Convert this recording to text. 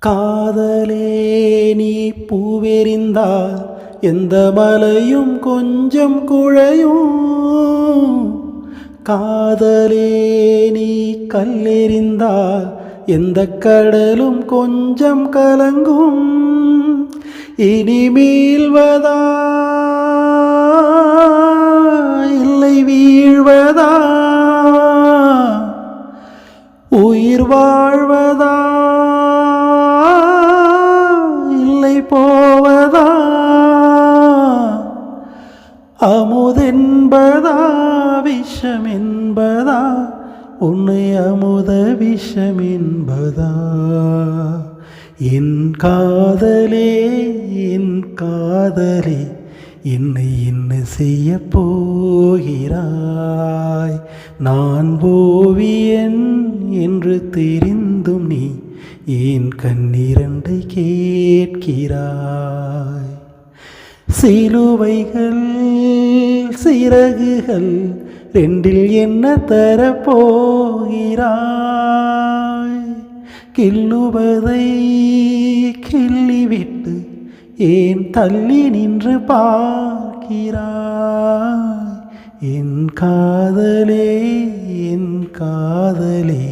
காதலே நீ பூவெறிந்தால் எந்த மலையும் கொஞ்சம் குழையும். காதலே நீ கல்லெறிந்தால் எந்த கடலும் கொஞ்சம் கலங்கும். இனி மீள்வதா இல்லை வீழ்வதா, உயிர் வாழ்வதா இல்லை போவதா, அமுதென்பதா விஷமென்பதா, உன்னை அமுத விஷமென்பதா. என் காதலே என் காதலே என்னை என்ன செய்ய போகிறாய்? நான் ஓவியன் என்று தெரிந்தும் நீ ஏன் கண்ணிரண்டை கேட்கிறாய்? சிலுவைகள் சிறகுகள் ரெண்டில் என்ன தரப்போகிறாய்? கிள்ளுவதை கிள்ளிவிட்டு ஏன் தள்ளி நின்று பார்க்கிறாய்? என் காதலே என் காதலே.